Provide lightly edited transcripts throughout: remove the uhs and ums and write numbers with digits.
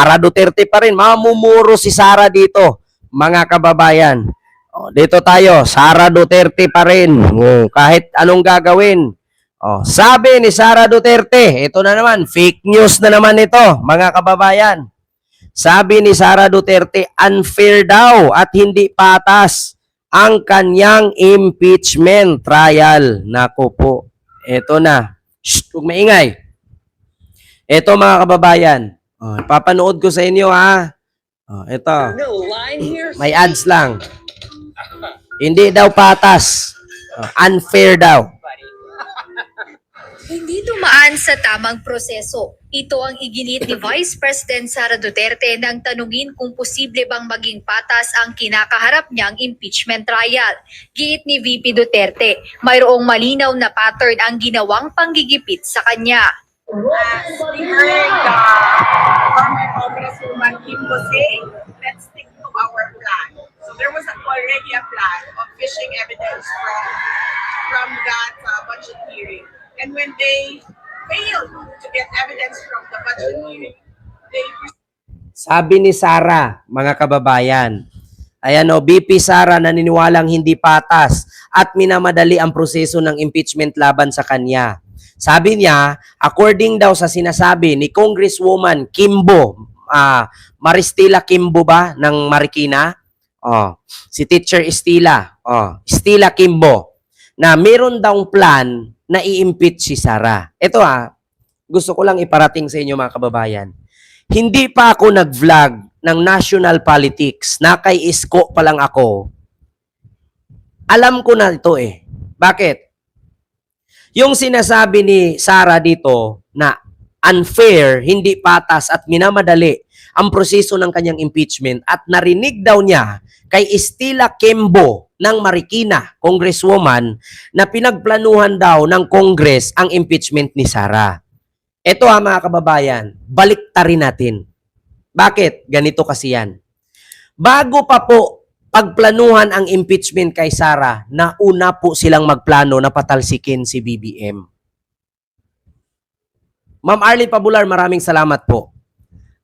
Sara Duterte pa rin. Mamumuro si Sara dito, mga kababayan. Dito tayo, Sara Duterte pa rin. Kahit anong gagawin. Sabi ni Sara Duterte, ito na naman, fake news na naman ito, mga kababayan. Sabi ni Sara Duterte, unfair daw at hindi patas ang kanyang impeachment trial. Naku po, ito na. Shh, huwag maingay. Ito mga kababayan, papanood ko sa inyo ha. Ito, may ads lang. Hindi daw patas. Unfair daw. Hindi dumaan sa tamang proseso. Ito ang iginit ni Vice President Sara Duterte nang tanungin kung posible bang maging patas ang kinakaharap niyang impeachment trial. Giit ni VP Duterte, mayroong malinaw na pattern ang ginawang panggigipit sa kanya. As we heard former Congresswoman Kim say, let's stick to our plan. So there was already a plan of fishing evidence from that budget hearing. And when they failed to get evidence from the budget hearing, they... Sabi ni Sara, mga kababayan, ayan o, BP Sara naniniwalang hindi patas at minamadali ang proseso ng impeachment laban sa kanya. Sabi niya, according daw sa sinasabi ni Congresswoman Kimbo, Maristela Kimbo ba ng Marikina? Si Teacher Estila, Estila Kimbo, na meron daw plan na i-impeach si Sara. Ito gusto ko lang iparating sa inyo mga kababayan. Hindi pa ako nag-vlog ng national politics, na kay Isko pa lang ako. Alam ko na ito Bakit? Yung sinasabi ni Sara dito na unfair, hindi patas at minamadali ang proseso ng kanyang impeachment at narinig daw niya kay Estila Kimbo ng Marikina, Congresswoman, na pinagplanuhan daw ng Congress ang impeachment ni Sara. Ito mga kababayan, baliktarin natin. Bakit? Ganito kasi yan. Bago pa po pagplanuhan ang impeachment kay Sara, nauna po silang magplano na patalsikin si BBM. Ma'am Arlene Pabular, maraming salamat po.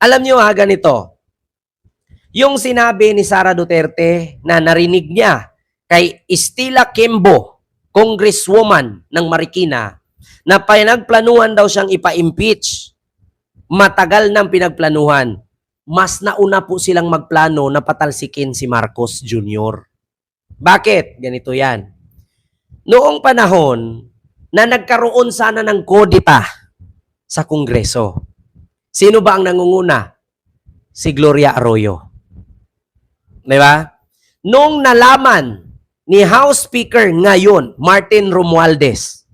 Alam nyo ganito. Yung sinabi ni Sara Duterte na narinig niya kay Estila Kimbo, Congresswoman ng Marikina, na pinagplanuhan daw siyang ipa-impeach. Matagal nang pinagplanuhan. Mas nauna po silang magplano na patalsikin si Marcos Jr. Bakit? Ganito yan. Noong panahon na nagkaroon sana ng kodita sa Kongreso, sino ba ang nangunguna? Si Gloria Arroyo. Di ba? Nung nalaman ni House Speaker ngayon, Martin Romualdez,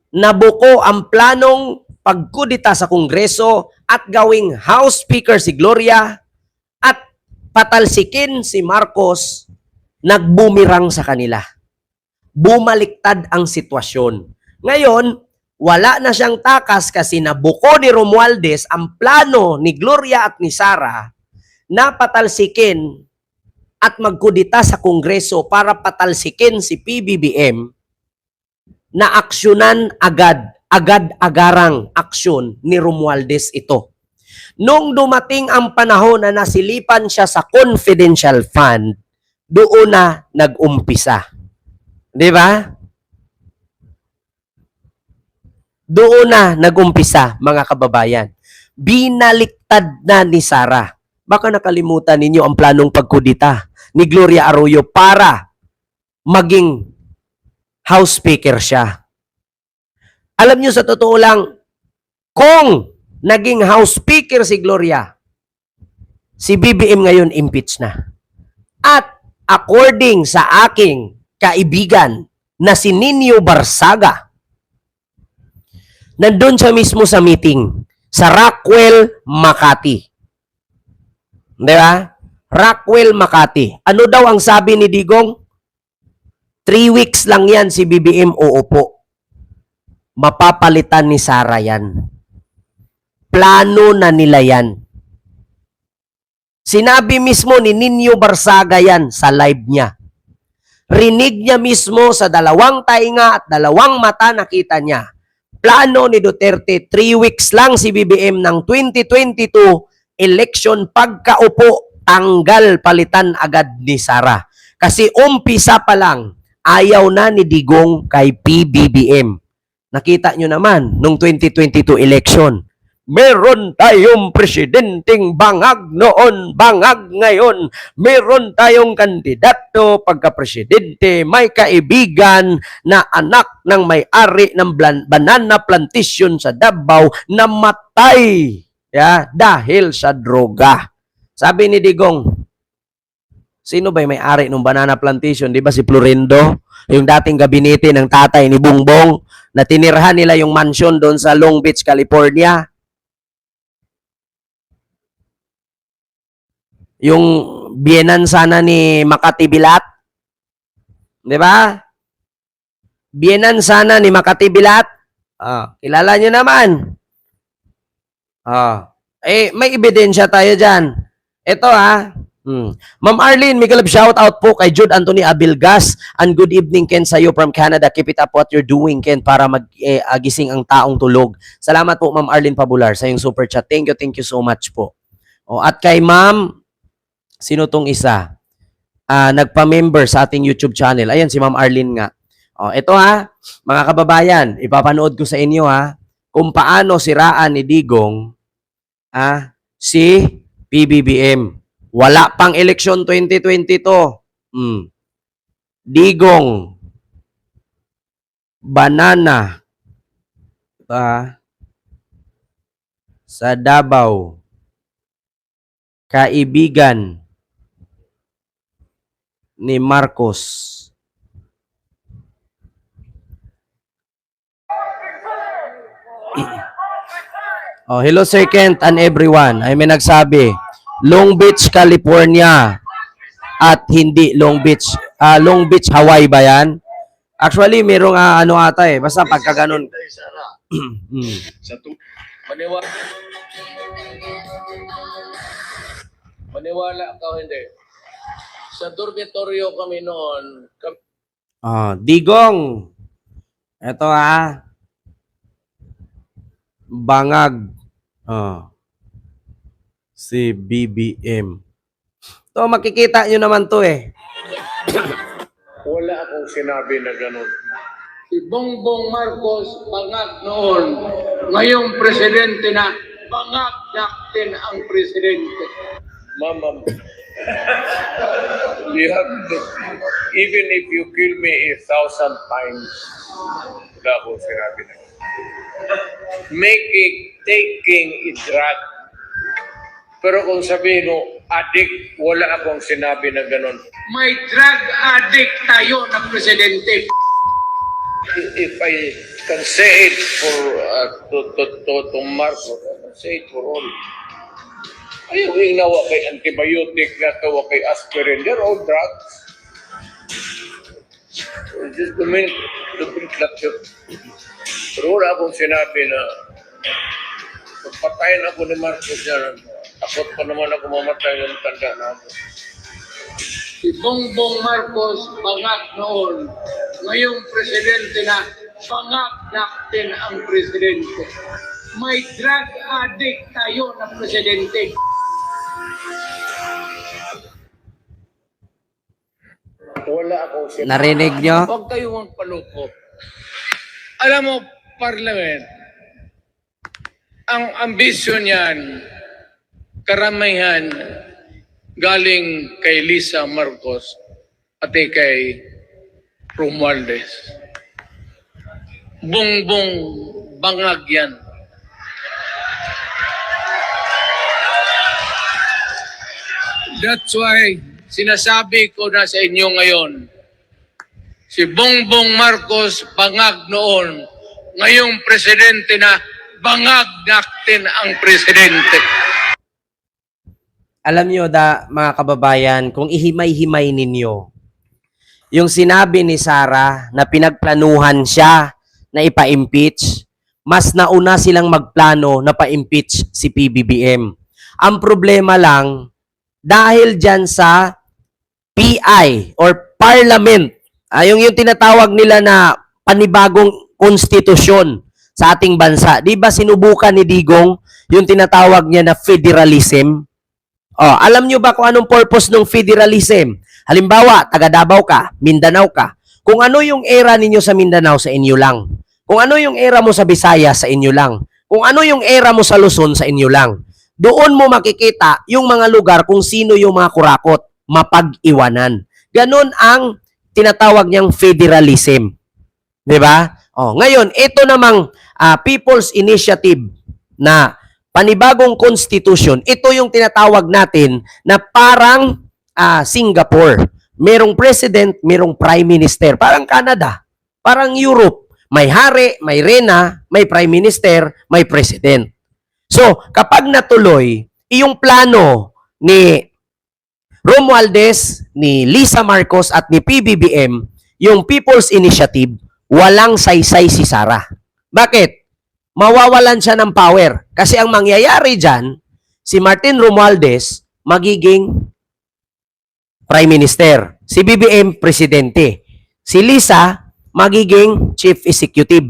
nabuko ang planong pagkudita sa Kongreso at gawing House Speaker si Gloria at patalsikin si Marcos, nagbumirang sa kanila. Bumaliktad ang sitwasyon. Ngayon, wala na siyang takas kasi nabuko ni Romualdez ang plano ni Gloria at ni Sara na patalsikin at magkudita sa Kongreso para patalsikin si PBBM, na aksyonan agad-agarang aksyon ni Romualdez ito. Nung dumating ang panahon na nasilipan siya sa confidential fund, doon na nag-umpisa. Di ba? Doon na nag-umpisa, mga kababayan. Binaliktad na ni Sara. Baka nakalimutan ninyo ang planong pagkudita ni Gloria Arroyo para maging House Speaker siya. Alam niyo, sa totoo lang, kung naging House Speaker si Gloria, si BBM ngayon impeach na. At according sa aking kaibigan na si Nino Barsaga, nandun siya mismo sa meeting sa Rockwell, Makati. Di ba? Rockwell, Makati. Ano daw ang sabi ni Digong? 3 weeks lang yan si BBM uupo. Mapapalitan ni Sara yan. Plano na nila yan. Sinabi mismo ni Nino Barsaga yan sa live niya. Rinig niya mismo sa 2 tainga at 2 mata, nakita niya. plano ni Duterte, 3 weeks lang si BBM ng 2022 election pagkaupo, tanggal, palitan agad ni Sara. Kasi umpisa pa lang, ayaw na ni Digong kay PBBM. Nakita nyo naman, nung 2022 election, meron tayong presidenteng bangag noon, bangag ngayon. Meron tayong kandidato pagka-presidente, may kaibigan na anak ng may-ari ng banana plantation sa Davao na matay dahil sa droga. Sabi ni Digong, sino ba yung may-ari ng banana plantation? Di ba si Florindo? Yung dating gabinete ng tatay ni Bongbong na tinirhan nila yung mansion doon sa Long Beach, California. Yung biyenan sana ni Makati Bilat. Di ba? Biyenan sana ni Makati Bilat. Kilala nyo naman. May ebidensya tayo dyan. Ito Ma'am Arlene, may kalab shout out po kay Jude Anthony Abilgas. And good evening Ken sa'yo from Canada. Keep it up what you're doing Ken para mag-gising ang taong tulog. Salamat po Ma'am Arlene Pabular sa yung super chat. Thank you so much po. At kay Ma'am, sino tong isa? Nagpa-member sa ating YouTube channel. Ayan si Ma'am Arlene nga. Ito mga kababayan, ipapanood ko sa inyo kung paano siraan ni Digong si PBBM. Wala pang eleksyon 2022. Digong, banana, sa Davao, kaibigan ni Marcos. Hello Sir Kent and everyone. Ay may nagsabi, Long Beach, California at hindi Long Beach. Long Beach, Hawaii ba yan? Actually, merong ata basta pagka ganun. Maniwala ka o hindi. Sa dormitoryo kami noon. Digong. Ito bangag. Si BBM. To makikita nyo naman to Wala akong sinabi na gano'n. Si Bongbong Marcos, bangag noon. Ngayong presidente na, bangag natin ang presidente. Mama, you have to, even if you kill me 1,000 times, wala akong sinabi na. Taking a drug. Pero kung sabihin mo, addict, wala akong sinabi na gano'n. May drug addict tayo na presidente. If I can say it for to Marcos, I can say it for all. Ayaw inawa kay antibiotic na tawa kay aspirin. They're all drugs. Just a minute, pero wala akong sinabi na pagpatayin ako ni Marcos yan. Takot pa naman ako mamatay ng tanda na ako. Si Bongbong Marcos, bangag noon. Ngayong presidente na, bangag natin ang presidente. May drug addict tayo na presidente. Wala akong sinabi. Narinig nyo? Huwag kayong paloko. Alam mo, Parliament, ang ambisyon niyan, karamihan galing kay Lisa Marcos at kay Romualdez. Bongbong bangag yan. That's why sinasabi ko na sa inyo ngayon, si Bongbong Marcos bangag noon, ngayong presidente na, bangag natin ang presidente. Alam nyo mga kababayan, kung ihimay-himay ninyo, yung sinabi ni Sara na pinagplanuhan siya na ipa-impeach, mas nauna silang magplano na pa-impeach si PBBM. Ang problema lang, dahil dyan sa PI or Parliament, yung tinatawag nila na panibagong konstitusyon sa ating bansa. Di ba sinubukan ni Digong yung tinatawag niya na federalism? Oh, alam nyo ba kung anong purpose ng federalism? Halimbawa, taga Davao ka, Mindanao ka. Kung ano yung era ninyo sa Mindanao, sa inyo lang. Kung ano yung era mo sa Visayas, sa inyo lang. Kung ano yung era mo sa Luzon, sa inyo lang. Doon mo makikita yung mga lugar kung sino yung mga kurakot, mapag-iwanan. Ganon ang tinatawag niyang federalism. 'Di ba? Oh, ngayon, ito namang People's Initiative na panibagong constitution, ito yung tinatawag natin na parang Singapore. Merong president, merong prime minister. Parang Canada, parang Europe. May hari, may reyna, may prime minister, may president. So, kapag natuloy, yung plano ni Romualdez, ni Lisa Marcos at ni PBBM, yung People's Initiative, walang saysay si Sara. Bakit? Mawawalan siya ng power. Kasi ang mangyayari dyan, si Martin Romualdez magiging Prime Minister. Si BBM, Presidente. Si Lisa, magiging Chief Executive.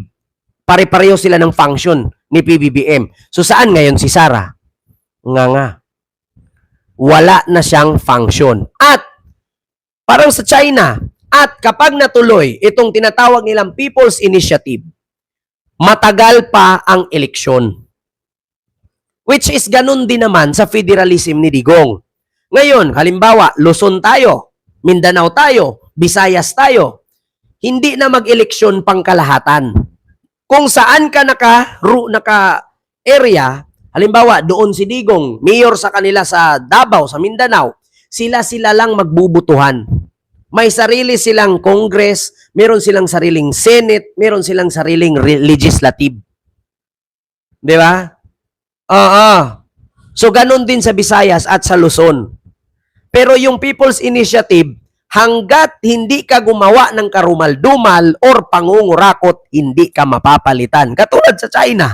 Pare-pareho sila ng function ni PBBM. So saan ngayon si Sara? Nga. Wala na siyang function. At parang sa China, at kapag natuloy itong tinatawag nilang People's Initiative, matagal pa ang eleksyon. Which is ganun din naman sa federalism ni Digong. Ngayon, halimbawa, Luzon tayo, Mindanao tayo, Visayas tayo. Hindi na mag-eleksyon pang kalahatan. Kung saan ka naka-area, halimbawa, doon si Digong, mayor sa kanila sa Davao, sa Mindanao, sila lang magbubutuhan. May sarili silang Congress, meron silang sariling Senate, meron silang sariling legislative. Di ba? So, ganun din sa Visayas at sa Luzon. Pero yung People's Initiative, hanggat hindi ka gumawa ng karumal-dumal or pangungurakot, hindi ka mapapalitan. Katulad sa China.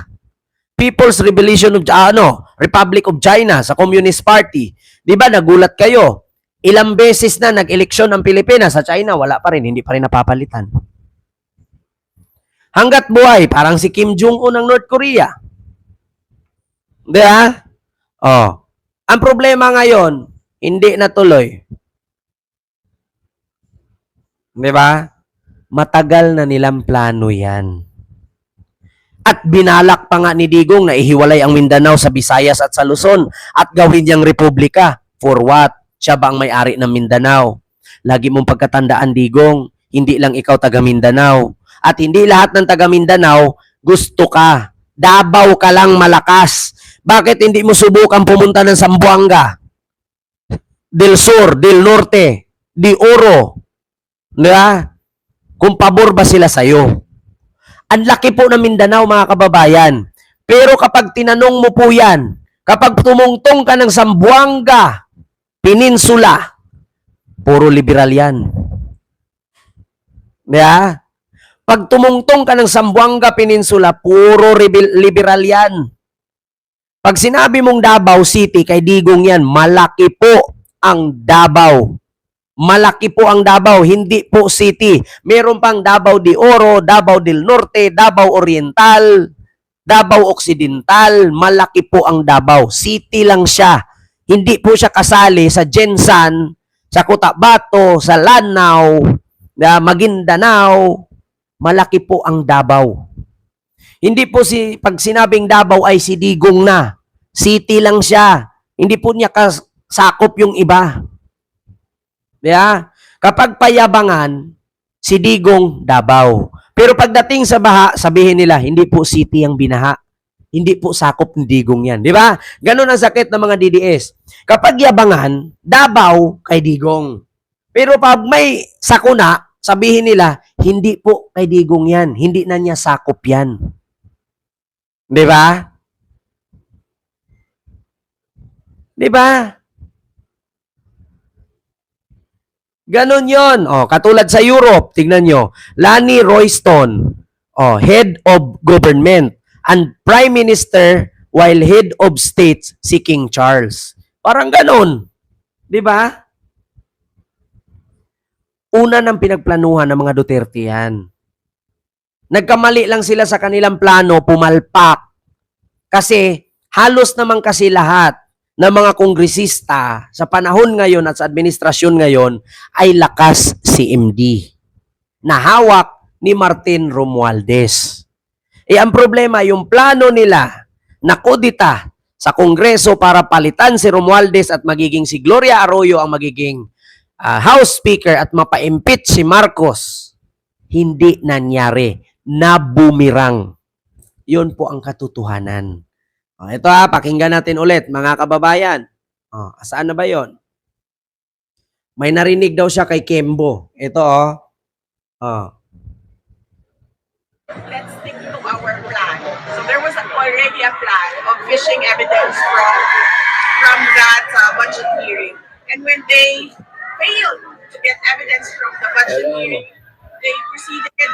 People's Republic of China sa Communist Party. Di ba, nagulat kayo? Ilang beses na nag-eleksyon ang Pilipinas, sa China, wala pa rin, hindi pa rin napapalitan. Hanggat buhay, parang si Kim Jong-un ng North Korea. Di ba? Ang problema ngayon, hindi natuloy. Di ba? Matagal na nilang plano yan. At binalak pa nga ni Digong na ihiwalay ang Mindanao sa Visayas at sa Luzon at gawin niyang republika. For what? Siya ba ang may-ari ng Mindanao? Lagi mong pagkatandaan, Digong, hindi lang ikaw taga Mindanao. At hindi lahat ng taga Mindanao gusto ka. Davao ka lang malakas. Bakit hindi mo subukan pumunta ng Zamboanga? Del Sur, Del Norte, Di Oro. Diba? Kung pabor ba sila sa'yo? Ang laki po ng Mindanao, mga kababayan. Pero kapag tinanong mo po yan, kapag tumungtong ka ng Zamboanga Peninsula, puro liberal yan. Diba? Pag tumungtong ka ng Zamboanga Peninsula, puro liberal yan. Pag sinabi mong Davao City, kay Digong yan, malaki po ang Davao. Malaki po ang Davao, hindi po city. Meron pang Davao de Oro, Davao del Norte, Davao Oriental, Davao Occidental. Malaki po ang Davao. City lang siya. Hindi po siya kasali sa Jensan, sa Cotabato, sa Lanao, Maguindanao. Malaki po ang Davao. Hindi po pag sinabing Davao ay si Digong na. City lang siya. Hindi po niya sakop yung iba. Yeah? Kapag payabangan, si Digong Davao. Pero pagdating sa baha, sabihin nila, hindi po city ang binaha. Hindi po sakop ni Digong yan. Di ba? Ganun ang sakit ng mga DDS. Kapag yabangan, Davao kay Digong. Pero pag may sakuna, sabihin nila, hindi po kay Digong yan. Hindi na niya sakop yan. Di ba? Di ba? Ganon yon. Katulad sa Europe, tignan nyo, Lani Royston, head of government, and prime minister while head of state si King Charles. Parang ganon. Di ba? Una ng pinagplanuhan ng mga Duterte yan. Nagkamali lang sila sa kanilang plano, pumalpak. Kasi halos naman kasi lahat ng mga kongresista sa panahon ngayon at sa administrasyon ngayon ay lakas si MD na hawak ni Martin Romualdez. Ang problema, yung plano nila na kudita sa Kongreso para palitan si Romualdez at magiging si Gloria Arroyo ang magiging House Speaker at mapa-impeach si Marcos, hindi nangyari. Nabumirang. Yun po ang katotohanan. Ito pakinggan natin ulit, mga kababayan. Saan na ba yon? May narinig daw siya kay Kembo. Ito Let's stick to our plan. So there was already a plan of fishing evidence from that budget hearing. And when they failed to get evidence from the budget hearing, they proceeded to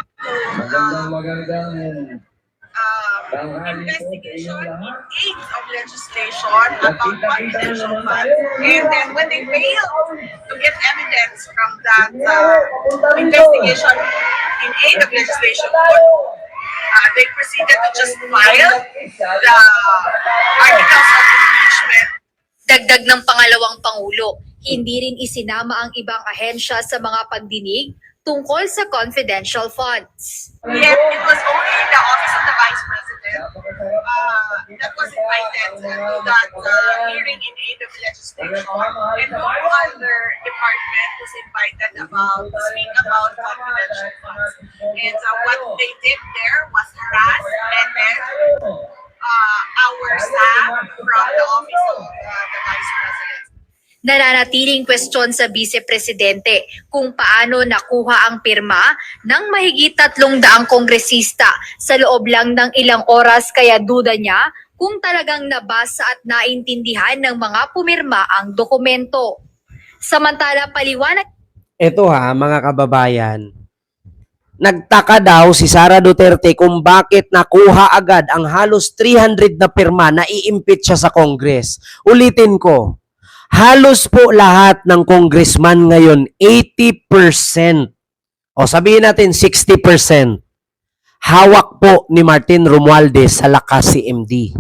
investigation in aid of legislation about confidential funds. And then when they failed to get evidence from that investigation in aid of legislation, they proceeded to just file the articles of impeachment. Dagdag ng pangalawang Pangulo, hindi rin isinama ang ibang ahensya sa mga pagdinig tungkol sa confidential funds. Yet it was only the Office of the Vice President that was invited to that hearing in aid of legislation, and no other department was invited to speak about confidential funds. And what they did there was harass our staff from the Office of the Vice President. Nananatiling kwestiyon sa Vice Presidente kung paano nakuha ang pirma ng mahigit 300 kongresista sa loob lang ng ilang oras, kaya duda niya kung talagang nabasa at naintindihan ng mga pumirma ang dokumento. Samantala, paliwanag Ito mga kababayan, nagtaka daw si Sara Duterte kung bakit nakuha agad ang halos 300 na pirma na i-impeach siya sa Congress. Ulitin ko, halos po lahat ng congressman ngayon, 80%, o sabihin natin 60%, hawak po ni Martin Romualdez sa lakas si MD.